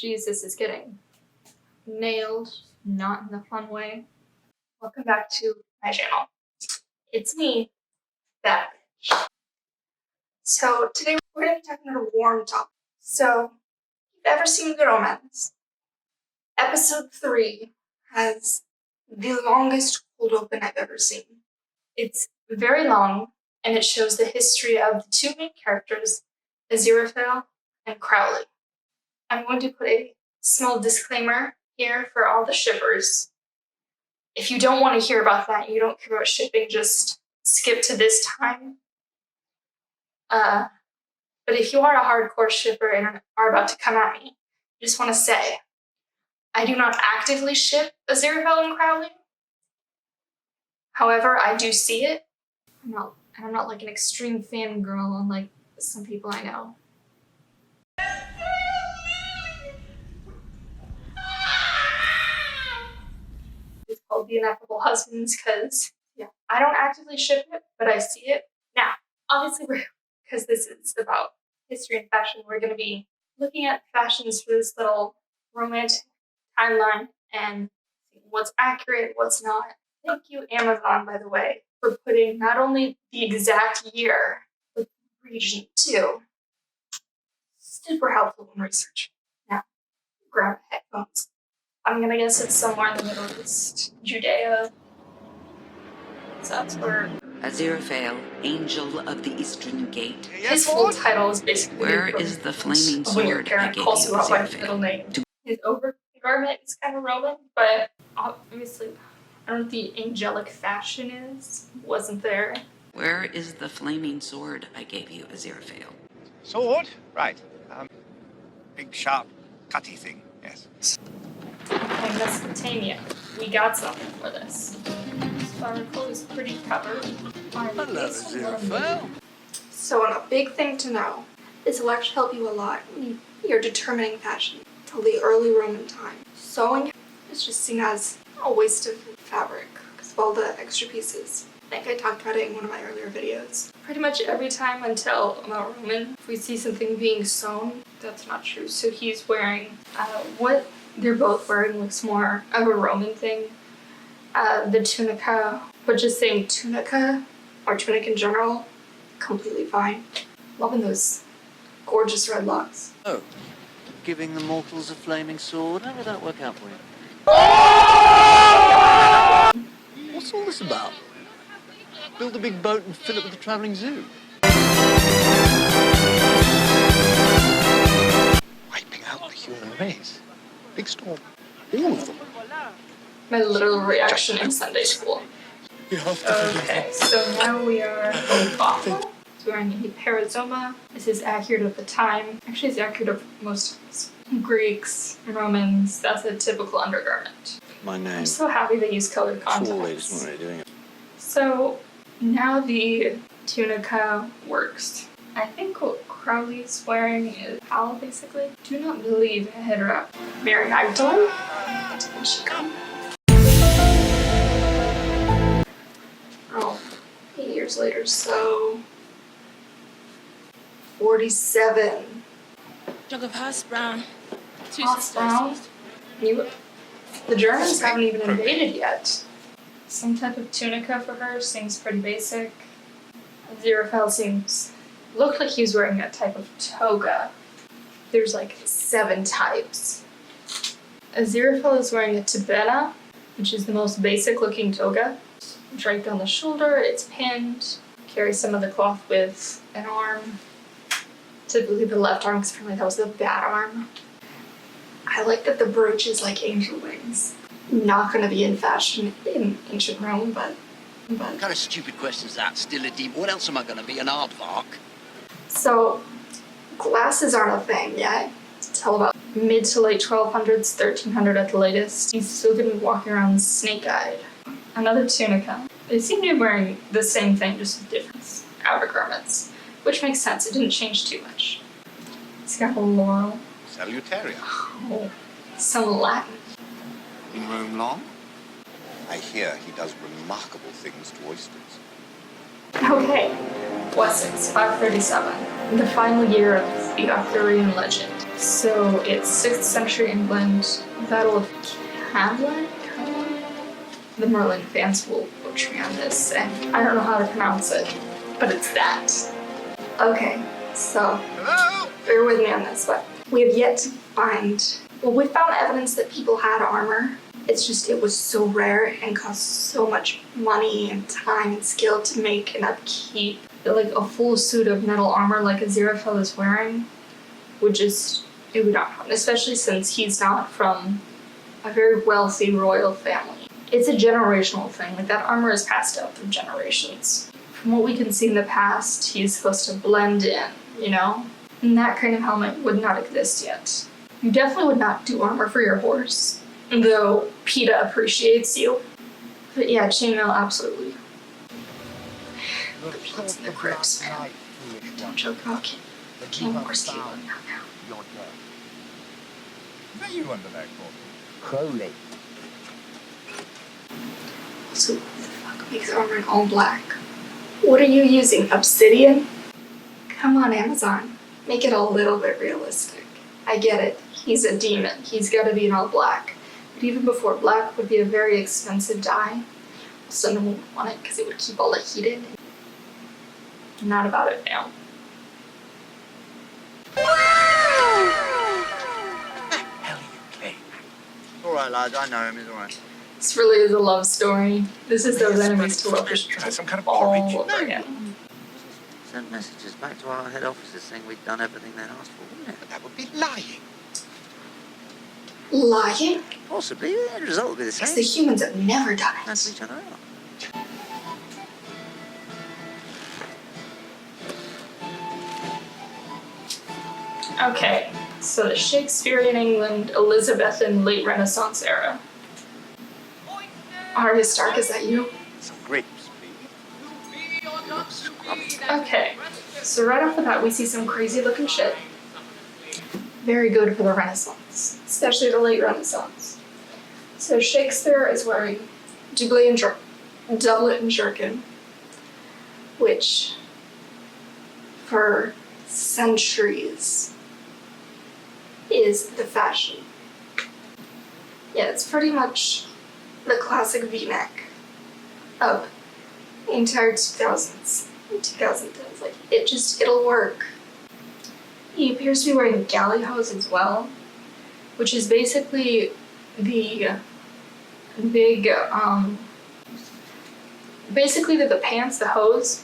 Geez, this is getting nailed, not in the fun way. Welcome back to my channel. It's me, back. So today we're going to be talking about a warm topic. So, if you've ever seen Good Omens, episode 3 has the longest cold open I've ever seen. It's very long, and it shows the history of the two main characters, Aziraphale and Crowley. I'm going to put a small disclaimer here for all the shippers. If you don't want to hear about that, you don't care about shipping, just skip to this time. But if you are a hardcore shipper and are about to come at me, I just want to say, I do not actively ship Aziraphale and Crowley. However, I do see it. I'm not like an extreme fangirl unlike some people I know. It's called The Ineffable Husbands because, yeah, I don't actively ship it, but I see it. Now, obviously, because this is about history and fashion, we're going to be looking at fashions for this little romantic timeline and what's accurate, what's not. Thank you, Amazon, by the way, for putting not only the exact year, but the region too. Super helpful in research. Now, grab headphones. I'm gonna guess it's somewhere in the Middle East, Judea. So that's where Aziraphale, Angel of the Eastern Gate. His full title is basically Where is the flaming when your sword I parent gave calls you, you out by your Aziraphale? middle name. His overgarment is kind of Roman, but obviously, I don't know what the angelic fashion is. Wasn't there. Where is the flaming sword I gave you, Aziraphale? Sword? Right. Big, sharp, cutty thing, yes. In Mesopotamia, we got something for this. So our recall is pretty covered. Hello, Aziraphale. So a big thing to know, this will actually help you a lot when you're determining fashion till the early Roman time. Sewing is just seen as a waste of fabric because of all the extra pieces. I think I talked about it in one of my earlier videos. Pretty much every time until about Roman, if we see something being sewn, that's not true. So he's wearing, what they're both wearing looks more of a Roman thing. The tunica, but just saying tunica, or tunic in general, completely fine. Loving those gorgeous red locks. Oh, giving the mortals a flaming sword? How did that work out for you? What's all this about? Build a big boat and fill it with a travelling zoo? Wiping out the human race. Big storm. All of them. My literal reaction in Sunday school. Okay, so now we are Obama. He's wearing a perizoma. This is accurate of the time. Actually, it's accurate of most Greeks and Romans. That's a typical undergarment. My name. I'm so happy they use colored contacts. Not really doing it. So now the tunica works. I think what Crowley's wearing is pal, basically. Do not believe I hit her up. Mary Magdalene? Didn't she come? Oh, 8 years later, so 47. Jug of Haas Brown. Haas Brown? The Germans haven't even invaded yet. Some type of tunica for her seems pretty basic. Aziraphale looked like he was wearing a type of toga. There's like 7 types. Aziraphale is wearing a tabena, which is the most basic looking toga. Draped on the shoulder, it's pinned. Carries some of the cloth with an arm. Typically the left arm, because apparently that was the bad arm. I like that the brooch is like angel wings. Not gonna be in fashion in ancient Rome, but. What kind of stupid questions that? Still a demon? What else am I going to be, an aardvark? So, glasses aren't a thing yet. Till about mid to late 1200s, 1300 at the latest. He's still gonna be walking around snake-eyed. Another tunica. They seem to be wearing the same thing, just with different outer garments. Which makes sense, it didn't change too much. He's got a laurel. Salutaria. Oh, some Latin. In Rome long? I hear he does remarkable things to oysters. Okay, Wessex, 537. the final year of the Arthurian legend. So it's 6th century England, Battle of Camlan? The Merlin fans will butcher me on this, and I don't know how to pronounce it, but it's that. Okay, so bear with me on this, but we have yet to find, well, we found evidence that people had armor. It's just, it was so rare and cost so much money and time and skill to make and upkeep. Like a full suit of metal armor like Aziraphale is wearing would just, it would not happen, especially since he's not from a very wealthy royal family. It's a generational thing, like that armor is passed down through generations. From what we can see in the past, he's supposed to blend in, you know? And that kind of helmet would not exist yet. You definitely would not do armor for your horse, though PETA appreciates you. But yeah, chainmail, absolutely. The blood's in the grips, man. Don't joke about King Horse Caitlin now. What are you under there for? Crowley. So, what the fuck makes armor in all black? What are you using, obsidian? Come on, Amazon. Make it a little bit realistic. I get it. He's a demon. He's gotta be in all black. But even before, black would be a very expensive dye. So no one would want it because it would keep all the heat in. Not about it now. Hell you play. Alright, lads, I know him, he's alright. This really is a love story. This is those enemies to love Some kind of all porridge. over again. Sent messages back to our head offices saying we'd done everything they'd asked for, wouldn't it? But that would be lying. Lying? Possibly. The end result would be the Because same. the humans have never done Cancel it. each other out. Okay, so the Shakespearean England, Elizabethan, late Renaissance era. Arya Stark, is that you? Some grapes, please. Okay, so right off the bat we see some crazy looking shit. Very good for the Renaissance, especially the late Renaissance. So Shakespeare is wearing doublet and jerkin, which for centuries is the fashion. Yeah, it's pretty much the classic V-neck of the entire 2000s, 2010s. Like, it'll work. He appears to be wearing galliehose as well, which is basically the big, basically the pants, the hose,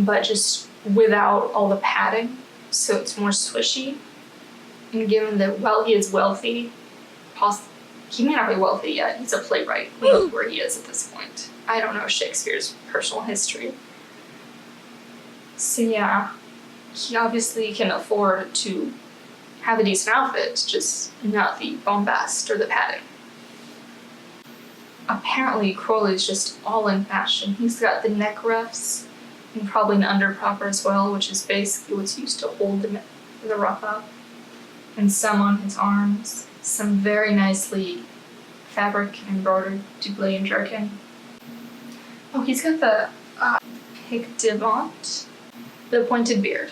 but just without all the padding, so it's more swishy. And given that while he is wealthy, he may not be wealthy yet, he's a playwright, who knows where he is at this point. I don't know Shakespeare's personal history. So yeah, he obviously can afford to have a decent outfit, just not the bombast or the padding. Apparently Crowley's just all in fashion. He's got the neck ruffs and probably an underpropper as well, which is basically what's used to hold the ruff up. And some on his arms, some very nicely fabric embroidered doublet and jerkin. Oh, he's got the pic devant, the pointed beard.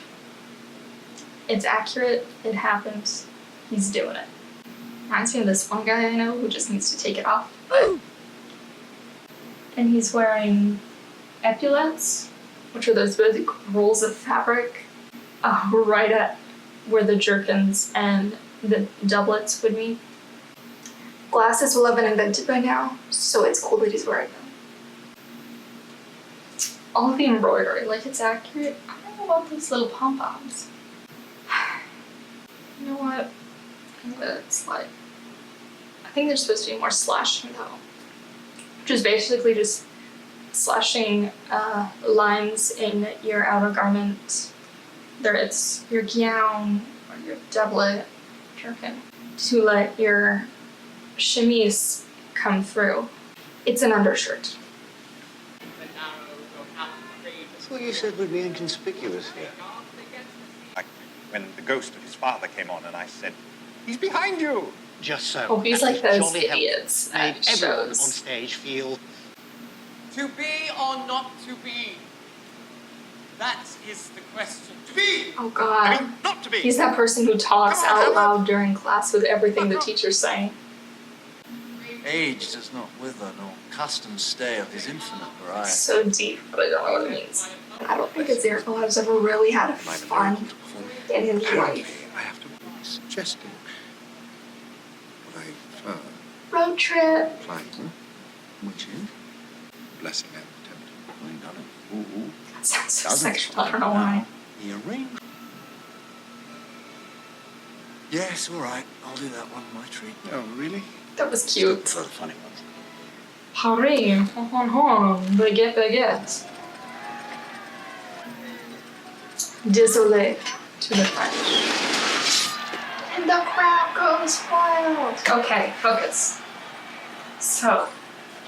It's accurate, it happens, he's doing it. Reminds me of this one guy I know who just needs to take it off. And he's wearing epaulets, which are those big rolls of fabric, right at where the jerkins and the doublets would meet. Glasses will have been invented by now, so it's cool that he's wearing them. All of the embroidery, like, it's accurate. I don't know about these little pom-poms. You know what? I'm gonna slide. I think there's supposed to be more slashing though. Which is basically just slashing lines in your outer garment, whether it's your gown or your doublet, jerkin, to let your chemise come through. It's an undershirt. I thought you said we'd be inconspicuous here. Like when the ghost of his father came on and I said, "He's behind you!" Just so. Oh, he's like those Jolly help. idiots Made at everyone on shows. stage feel To be or not to be? That is the question. To be! Oh god. I mean, not to be. He's that person who talks Come on, out Howard. loud during class with everything the teacher's saying. Age does not wither, nor custom stay of his infinite variety. So deep, but I don't know what it means. I don't think Aziraphale has ever really had fun in his life. I have to be suggesting what I've Road trip. applied, which is blessing and tempting. Well, you done it. Ooh. That sounds so Doesn't sexual. I stop don't know now. why. The arrangement. Yes, all right. I'll do that one. My treat. Oh, really? That was cute. For the funny ones. Paris, baguette, baguette. Désolé to the French. And the crowd goes wild. Okay, focus. So,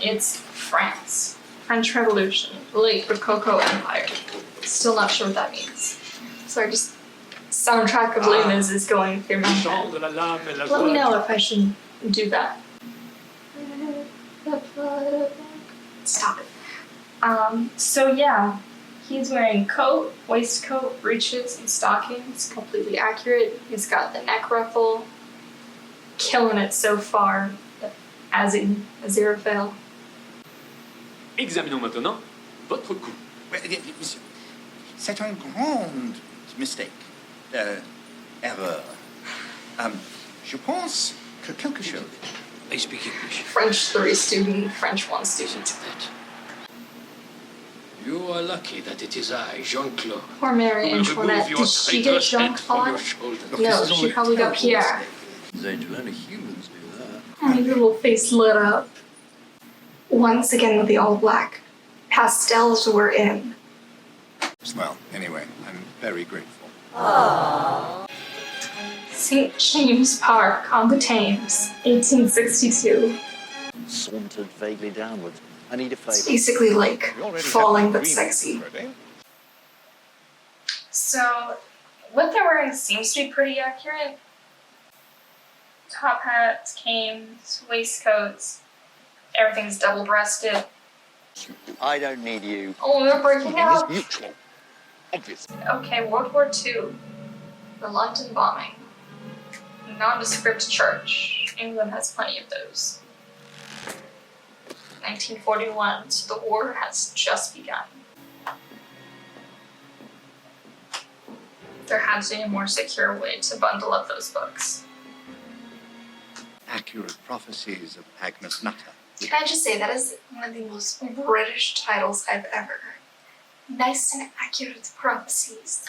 it's France. French Revolution, late Rococo Empire. Still not sure what that means. Sorry, just soundtrack of Les Mis is going through my head. Let me know if I should do that. Stop it. So yeah, he's wearing coat, waistcoat, breeches, and stockings. Completely accurate. He's got the neck ruffle. Killing it so far. As in Aziraphale. Examinons maintenant votre coup. C'est un grand mistake. Erreur. Je pense que quelque chose. I speak English. French 3 student, French 1 student. That. You are lucky that it is I, Jean-Claude. Poor Mary who will Antoinette. remove your Did she get traitorous head from your Jean-Claude? shoulder. No, she probably got Pierre. Angel, only humans do that. My little face lit up. Once again with the all black. Pastels were in. Well, anyway, I'm very grateful. St. James Park on the Thames, 1862. Sauntered vaguely downwards. I need a It's favour. basically like We already falling have but agreement sexy. already. So, what they're wearing seems to be pretty accurate. Top hats, canes, waistcoats, everything's double-breasted. I don't need you. Oh, we're breaking up. Mutual. Obviously. Okay, World War II. The London bombing. Nondescript church. England has plenty of those. 1941, so the war has just begun. There had to be a more secure way to bundle up those books. Accurate prophecies of Agnes Nutter. Can I just say, that is one of the most British titles I've ever heard. Nice and accurate prophecies.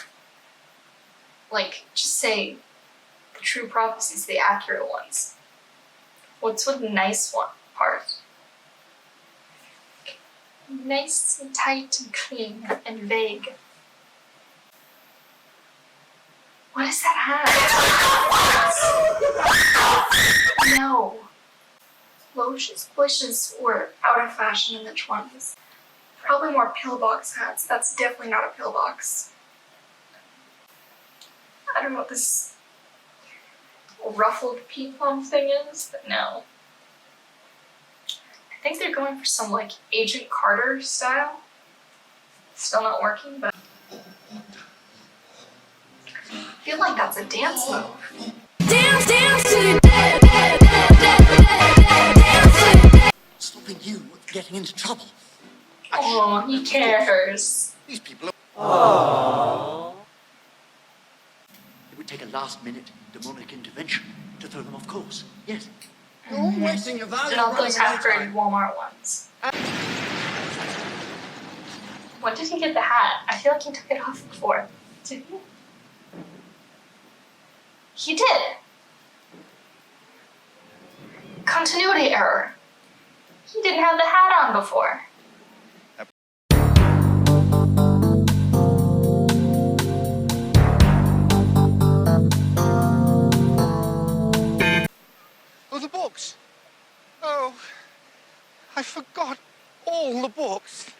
Like, just say the true prophecies, the accurate ones. What's with the nice one part? Nice and tight and clean and vague. What is that hat? No. Bushes were out of fashion in the 20s. Probably more pillbox hats. That's definitely not a pillbox. I don't know what this ruffled pea-plum thing is, but no. I think they're going for some like Agent Carter style. Still not working, but I feel like that's a dance move. Dance, dance to the Stopping you getting into trouble. Oh, he cares. These people are. It would take a last-minute demonic intervention to throw them off course. Yes. You're all wasting your valuable Not those runaway half-graded Walmart ones. When did he get the hat? I feel like he took it off before. Did he? He did. Continuity error. He didn't have the hat on before. Oh, the books. Oh, I forgot all the books.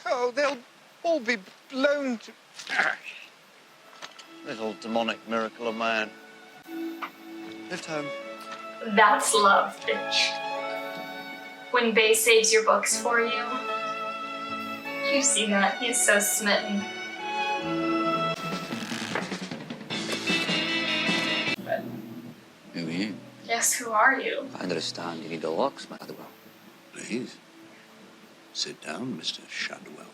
Oh, they'll all be blown to ash. Little demonic miracle of man. Lift home. That's love, bitch. When Bay saves your books for you. You see that? He's so smitten. Yes, who are you? I understand you need a locksmith. Well, Please. Sit down, Mr. Shadwell.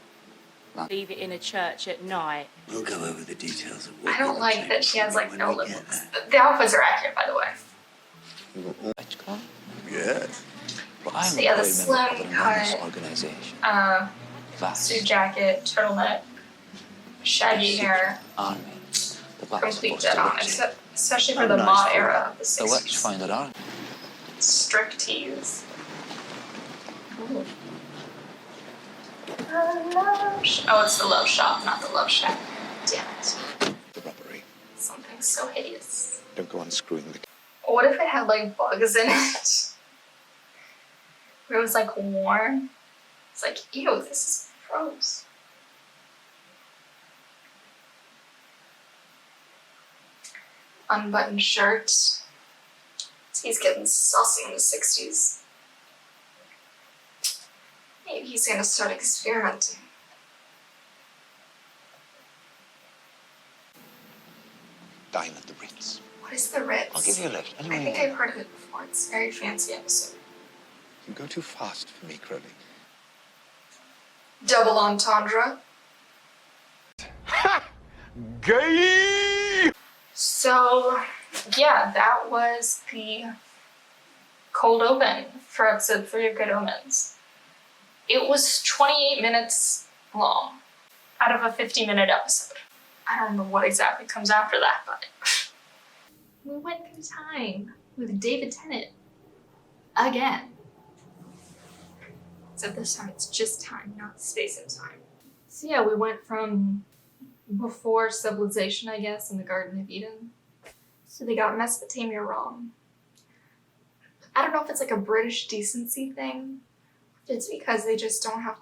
Leave it in a church at night. We'll go over the details of what I don't you're like up to that she has like when no we lip get looks. there. The outfits are accurate, by the way. witchcraft? Yes. But I'm So yeah, the a proud member of slim an anonymous cut, organisation. suit Vast, jacket, turtleneck, shaggy secret hair, army. The black's complete supposed dead to on, represent. especially for Oh, the nice mod for era of the The witch 60s. found her army. Strict tees. Ooh. Oh, it's the Love Shop, not the Love Shack. Damn it. The robbery. Something so hideous. Don't go unscrewing the... What if it had like bugs in it? Where it was like warm? It's like, ew, this is gross. Unbuttoned shirt. He's getting saucy in the 60s. Maybe he's gonna start experimenting. Dine at the Ritz. What is the Ritz? I'll give you a lift. I Anyway, think I've heard of it before. It's a very fancy episode. you go too fast for me, Crowley. Double entendre. Gay! So, yeah, that was the cold open for episode 3 of Good Omens. It was 28 minutes long out of a 50-minute episode. I don't know what exactly comes after that, but we went through time with David Tennant again. So this time it's just time, not space and time. So yeah, we went from before civilization, I guess, in the Garden of Eden. So they got Mesopotamia wrong. I don't know if it's like a British decency thing. It's because they just don't have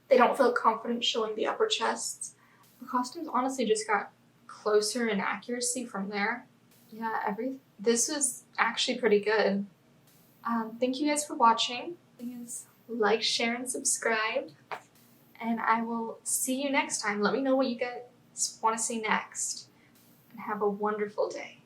they don't feel confident showing the upper chests. The costumes honestly just got closer in accuracy from there. Yeah, this was actually pretty good. Thank you guys for watching. Please like, share, and subscribe. And I will see you next time. Let me know what you guys want to see next. And have a wonderful day.